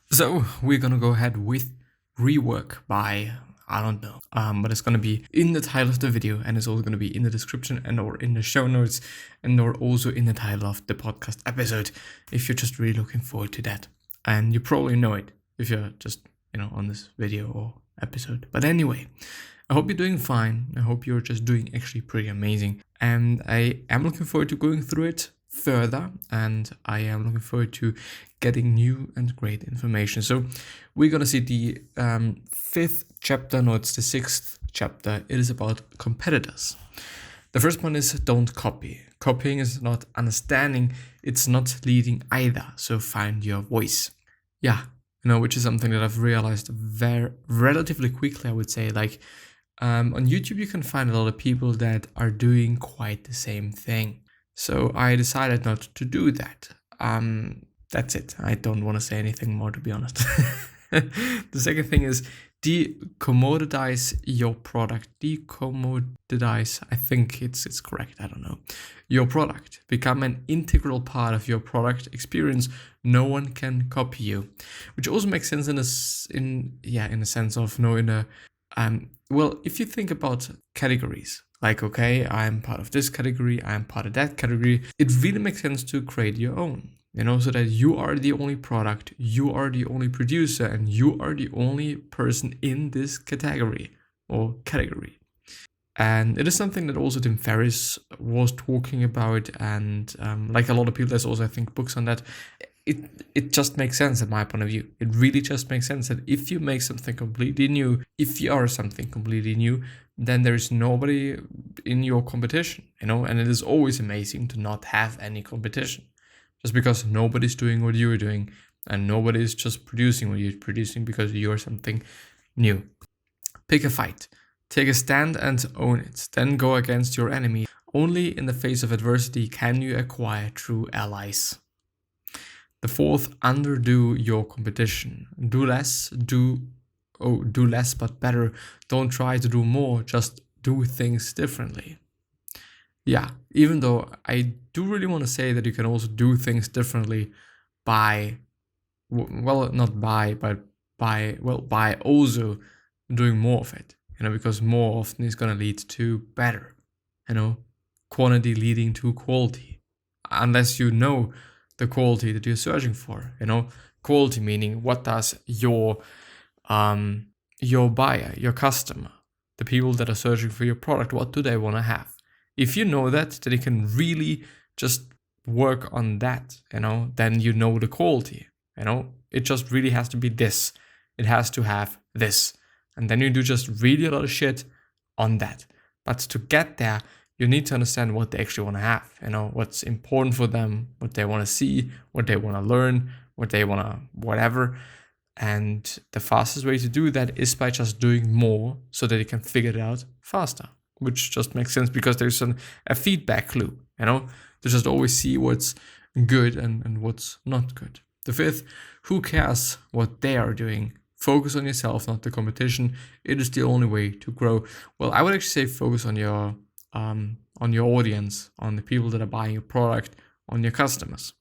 So we're gonna go ahead with Rework by, I don't know, but it's gonna be in the title of the video, and it's also gonna be in the description and or in the show notes, and or also in the title of the podcast episode, if you're just really looking forward to that. And you probably know it if you're just, on this video or episode. But anyway, I hope you're doing fine. I hope you're just doing actually pretty amazing. And I am looking forward to going through it further, and I am looking forward to getting new and great information. So we're gonna see the fifth chapter. No, it's the sixth chapter. It is about competitors. The first one is don't copy. Copying is not understanding. It's not leading either. So find your voice. Yeah, which is something that I've realized very relatively quickly, I would say. Like on YouTube, you can find a lot of people that are doing quite the same thing. So I decided not to do that. That's it. I don't want to say anything more, to be honest. The second thing is decommoditize your product. Decommoditize, I think it's correct. I don't know. Your product. Become an integral part of your product experience. No one can copy you, which also makes sense in a sense of well, if you think about categories, like, okay, I'm part of this category, I'm part of that category, it really makes sense to create your own, so that you are the only product, you are the only producer, and you are the only person in this category or category. And it is something that also Tim Ferriss was talking about, and like a lot of people, there's also, I think, books on that. It just makes sense in my point of view. It really just makes sense that if you make something completely new, if you are something completely new, then there is nobody in your competition, and it is always amazing to not have any competition. Just because nobody's doing what you're doing, and nobody's just producing what you're producing because you're something new. Pick a fight. Take a stand and own it. Then go against your enemy. Only in the face of adversity can you acquire true allies. The fourth, underdo your competition. Do less but better. Don't try to do more, just do things differently. Yeah, even though I do really want to say that you can also do things differently by also doing more of it, because more often is going to lead to better, quantity leading to quality, unless you know the quality that you're searching for, quality meaning what does your buyer, your customer, the people that are searching for your product, what do they want to have? If you know that, then you can really just work on that, then you know the quality, it just really has to be this. It has to have this. And then you do just really a lot of shit on that. But to get there, you need to understand what they actually want to have, what's important for them, what they want to see, what they want to learn, what they want to whatever. And the fastest way to do that is by just doing more so that you can figure it out faster, which just makes sense because there's a feedback loop, to just always see what's good and what's not good. The fifth, who cares what they are doing? Focus on yourself, not the competition. It is the only way to grow. Well, I would actually say focus on your audience, on the people that are buying your product, on your customers,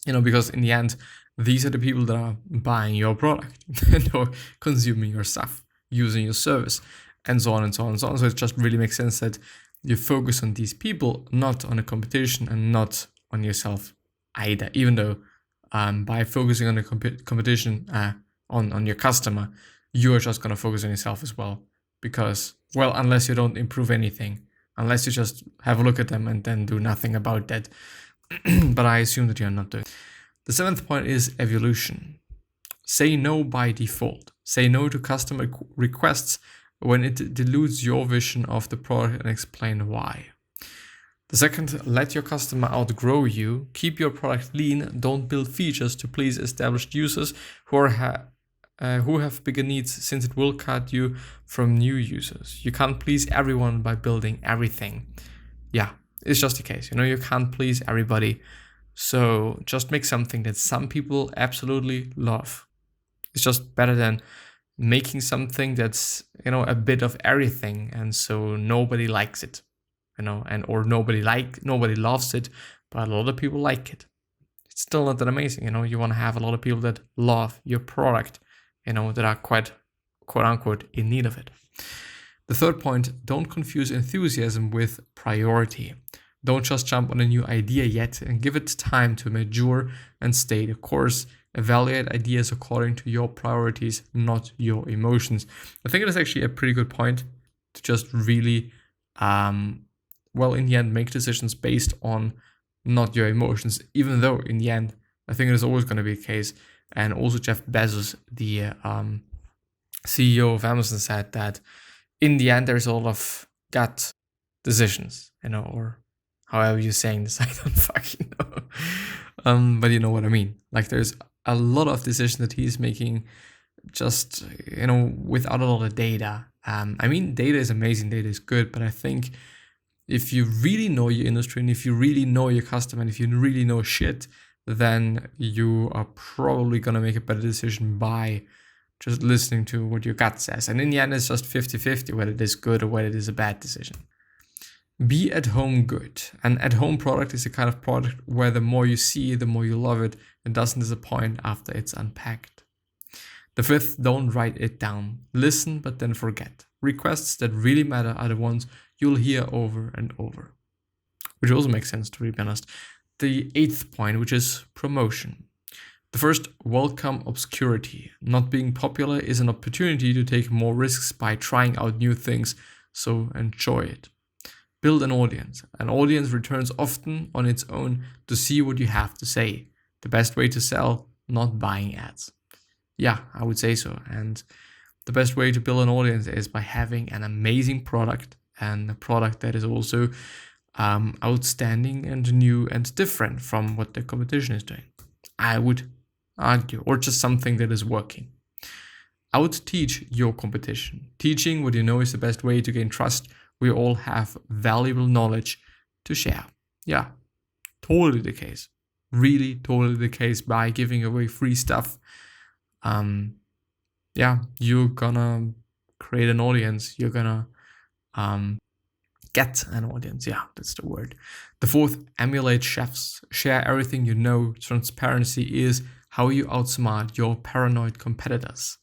because in the end, these are the people that are buying your product or consuming your stuff, using your service, and so on and so on and so on. So it just really makes sense that you focus on these people, not on the competition and not on yourself either, even though by focusing on the competition, on your customer, you're just going to focus on yourself as well. Because, well, unless you don't improve anything, unless you just have a look at them and then do nothing about that. But I assume that you're not doing. The seventh point is evolution. Say no by default. Say no to customer requests when it dilutes your vision of the product and explain why. The second, let your customer outgrow you. Keep your product lean. Don't build features to please established users who have bigger needs, since it will cut you from new users. You can't please everyone by building everything. Yeah, it's just the case. You can't please everybody. So just make something that some people absolutely love. It's just better than making something that's, a bit of everything, and so nobody likes it, or nobody loves it, but a lot of people like it. still not that amazing. You want to have a lot of people that love your product, that are quite, quote unquote, in need of it. The third point, don't confuse enthusiasm with priority. Don't just jump on a new idea yet, and give it time to mature and stay the course. Evaluate ideas according to your priorities, not your emotions. I think it is actually a pretty good point to just really, in the end, make decisions based on not your emotions, even though in the end, I think it is always going to be the case. And also Jeff Bezos, the CEO of Amazon, said that in the end, there's a lot of gut decisions, or however you're saying this, I don't fucking know. But you know what I mean. Like, there's a lot of decisions that he's making just, without a lot of data. Data is amazing, data is good, but I think if you really know your industry and if you really know your customer and if you really know shit, then you are probably going to make a better decision by just listening to what your gut says. And in the end, it's just 50-50 whether it is good or whether it is a bad decision. Be at home good. An at-home product is a kind of product where the more you see, the more you love it. It doesn't disappoint after it's unpacked. The fifth, don't write it down. Listen, but then forget. Requests that really matter are the ones you'll hear over and over. Which also makes sense, to be honest. The eighth point, which is promotion. The first, welcome obscurity. Not being popular is an opportunity to take more risks by trying out new things, so enjoy it. Build an audience. An audience returns often on its own to see what you have to say. The best way to sell, not buying ads. Yeah, I would say so. And the best way to build an audience is by having an amazing product, and a product that is also outstanding and new and different from what the competition is doing, I would argue, or just something that is working. I would teach your competition. Teaching what you know is the best way to gain trust. We all have valuable knowledge to share. Yeah, totally the case. Really totally the case. By giving away free stuff, you're gonna create an audience. You're gonna get an audience. Yeah, that's the word. The fourth, emulate chefs. Share everything you know. Transparency is how you outsmart your paranoid competitors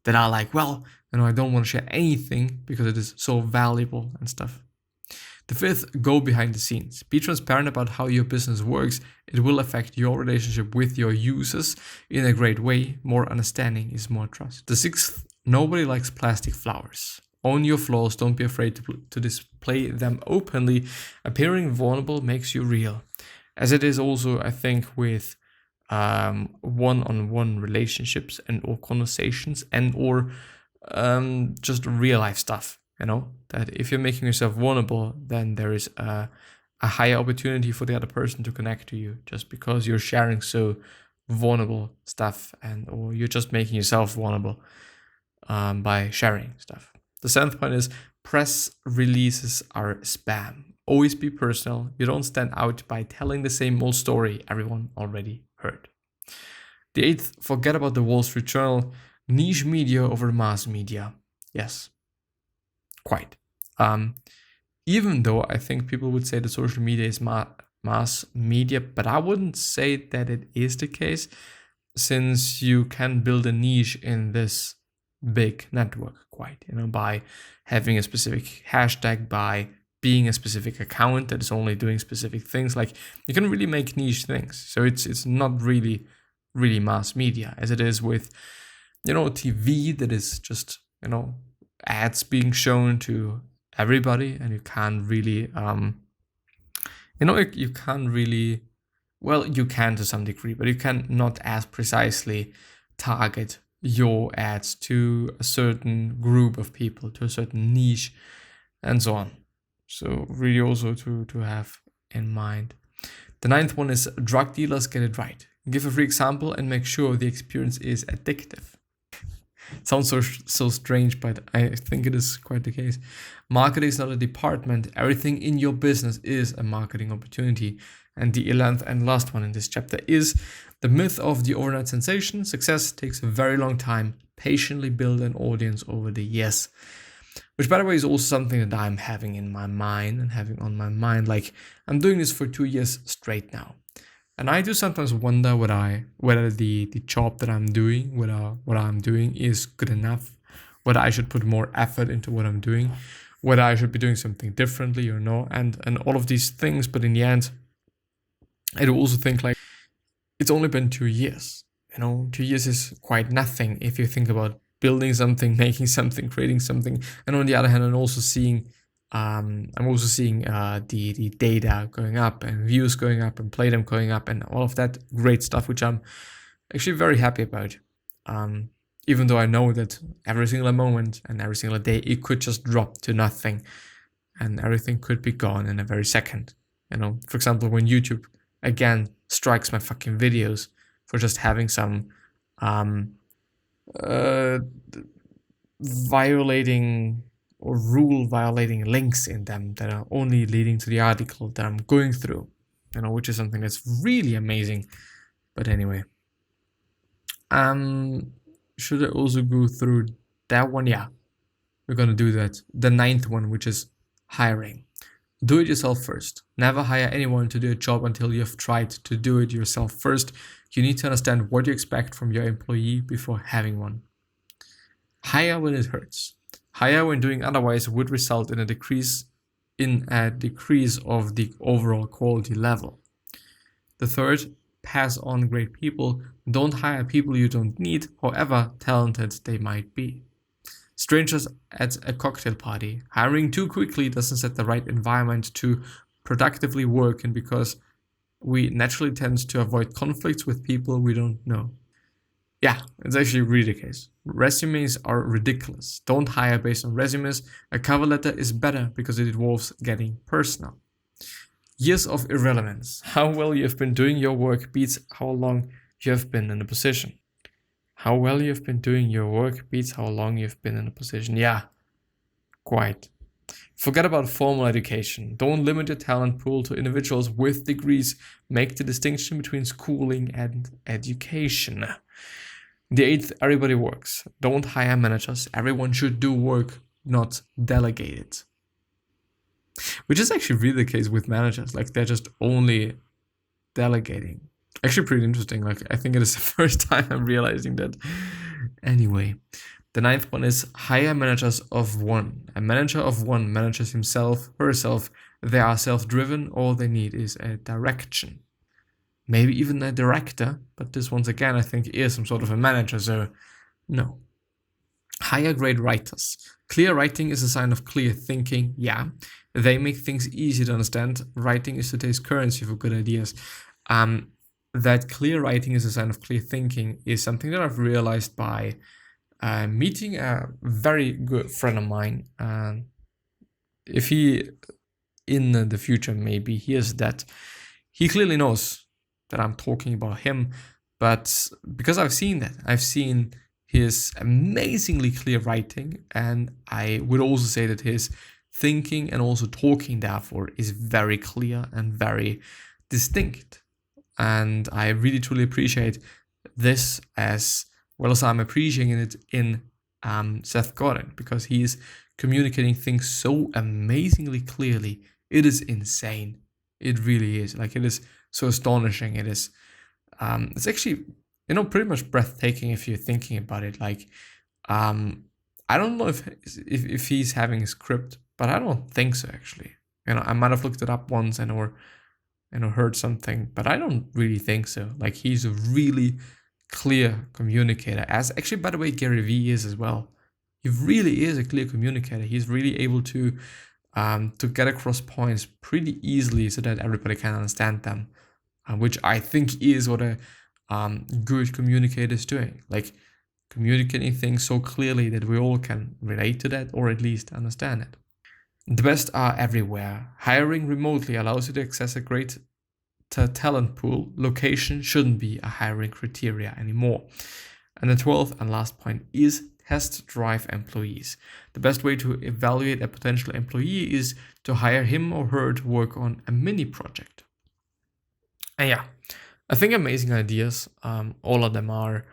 that are like, I don't want to share anything because it is so valuable and stuff. The fifth, go behind the scenes. Be transparent about how your business works. It will affect your relationship with your users in a great way. More understanding is more trust. The sixth, nobody likes plastic flowers. Own your flaws. Don't be afraid to display them openly. Appearing vulnerable makes you real. As it is also, I think, with one-on-one relationships and or conversations and or just real life stuff, that if you're making yourself vulnerable, then there is a higher opportunity for the other person to connect to you just because you're sharing so vulnerable stuff or you're just making yourself vulnerable by sharing stuff. The seventh point is press releases are spam. Always be personal. You don't stand out by telling the same old story everyone already heard. The eighth, forget about the Wall Street Journal. Niche media over mass media. Yes, quite. Even though I think people would say that social media is mass media, but I wouldn't say that it is the case, since you can build a niche in this big network quite, by having a specific hashtag, by being a specific account that is only doing specific things. Like, you can really make niche things. So it's not really mass media as it is with, TV that is just, ads being shown to everybody, and you can't really, you can't really, you can to some degree, but you can not as precisely target your ads to a certain group of people, to a certain niche, and so on. So really also to have in mind. The ninth one is drug dealers get it right. Give a free example and make sure the experience is addictive. It sounds so strange, but I think it is quite the case. Marketing is not a department. Everything in your business is a marketing opportunity. And the 11th and last one in this chapter is the myth of the overnight sensation. Success takes a very long time. Patiently build an audience over the years. Which, by the way, is also something that I'm having in my mind and having on my mind. Like, I'm doing this for 2 years straight now. And I do sometimes wonder whether the job that I'm doing, what I'm doing is good enough, whether I should put more effort into what I'm doing, whether I should be doing something differently or no, and all of these things. But in the end, I do also think like it's only been 2 years. 2 years is quite nothing if you think about building something, making something, creating something. And on the other hand, I'm also seeing the data going up and views going up and play time going up and all of that great stuff, which I'm actually very happy about. Even though I know that every single moment and every single day it could just drop to nothing and everything could be gone in a very second. For example, when YouTube again strikes my fucking videos for just having some violating or rule violating links in them that are only leading to the article that I'm going through, which is something that's really amazing. But anyway, should I also go through that one? Yeah, we're gonna do that. The 9th one, which is hiring. Do it yourself first. Never hire anyone to do a job until you have tried to do it yourself first. You need to understand what you expect from your employee before having one. Hire when it hurts. Hire when doing otherwise would result in a decrease of the overall quality level. The 3rd, pass on great people. Don't hire people you don't need, however talented they might be. Strangers at a cocktail party. Hiring too quickly doesn't set the right environment to productively work, and because we naturally tend to avoid conflicts with people we don't know. Yeah, it's actually really the case. Resumes are ridiculous. Don't hire based on resumes. A cover letter is better because it involves getting personal. Years of irrelevance. How well you have been doing your work beats how long you have been in a position. How well you've been doing your work beats how long you've been in a position. Yeah, quite. Forget about formal education. Don't limit your talent pool to individuals with degrees. Make the distinction between schooling and education. The 8th, everybody works. Don't hire managers. Everyone should do work, not delegate it. Which is actually really the case with managers. Like they're just only delegating. Actually pretty interesting. Like I think it is the first time I'm realizing that. Anyway, the 9th one is hire managers of one. A manager of one manages himself, herself. They are self-driven. All they need is a direction. Maybe even a director, but this once again I think is some sort of a manager, so no. Hire great writers. Clear writing is a sign of clear thinking. Yeah, they make things easy to understand. Writing is today's currency for good ideas. That clear writing is a sign of clear thinking is something that I've realized by meeting a very good friend of mine. If he, in the future, maybe hears that, he clearly knows that I'm talking about him. But because I've seen that, I've seen his amazingly clear writing, and I would also say that his thinking and also talking, therefore, is very clear and very distinct. And I really truly appreciate this as well as I'm appreciating it in Seth Godin, because he is communicating things so amazingly clearly. It is insane. It really is. Like, it is so astonishing. It is. It's actually, pretty much breathtaking if you're thinking about it. Like, I don't know if he's having a script, but I don't think so, actually. I might have looked it up once or heard something, but I don't really think so. Like, he's a really clear communicator, as actually, by the way, Gary Vee is as well. He really is a clear communicator. He's really able to get across points pretty easily so that everybody can understand them, which I think is what a good communicator is doing. Like, communicating things so clearly that we all can relate to that, or at least understand it. The best are everywhere. Hiring remotely allows you to access a great talent pool. Location shouldn't be a hiring criteria anymore. And the 12th and last point is test drive employees. The best way to evaluate a potential employee is to hire him or her to work on a mini project. And yeah, I think amazing ideas. All of them are.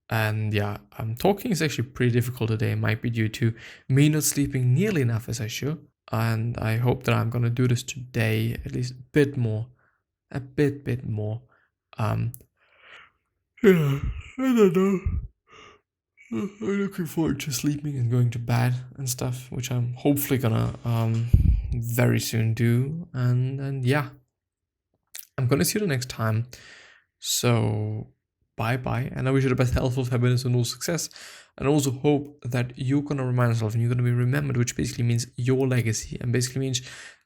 And yeah, talking is actually pretty difficult today. It might be due to me not sleeping nearly enough as I should. And I hope that I'm going to do this today at least a bit more. Yeah, I don't know. I'm looking forward to sleeping and going to bed and stuff, which I'm hopefully gonna very soon do. And yeah, I'm gonna see you the next time. So bye, and I wish you the best health, happiness, and all success. And I also hope that you're gonna remind yourself and you're gonna be remembered, which basically means your legacy, and basically means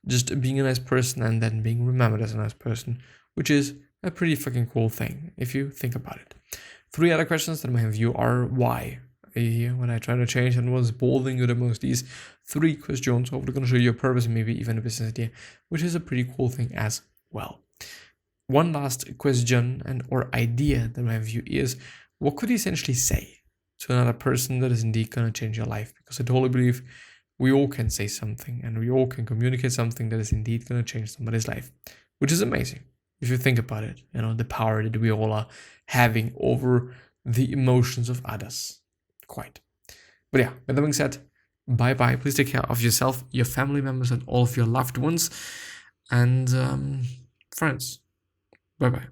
just being a nice person and then being remembered as a nice person, which is a pretty fucking cool thing if you think about it. 3 other questions that I have you are why. When I try to change and what's bothering you the most, these 3 questions, hopefully gonna show you a purpose and maybe even a business idea, which is a pretty cool thing as well. One last question and or idea that I have you is, what could you essentially say to another person that is indeed gonna change your life? Because I totally believe we all can say something and we all can communicate something that is indeed gonna change somebody's life, which is amazing. If you think about it, the power that we all are having over the emotions of others. Quite. But yeah, with that being said, bye. Please take care of yourself, your family members, and all of your loved ones and friends. Bye.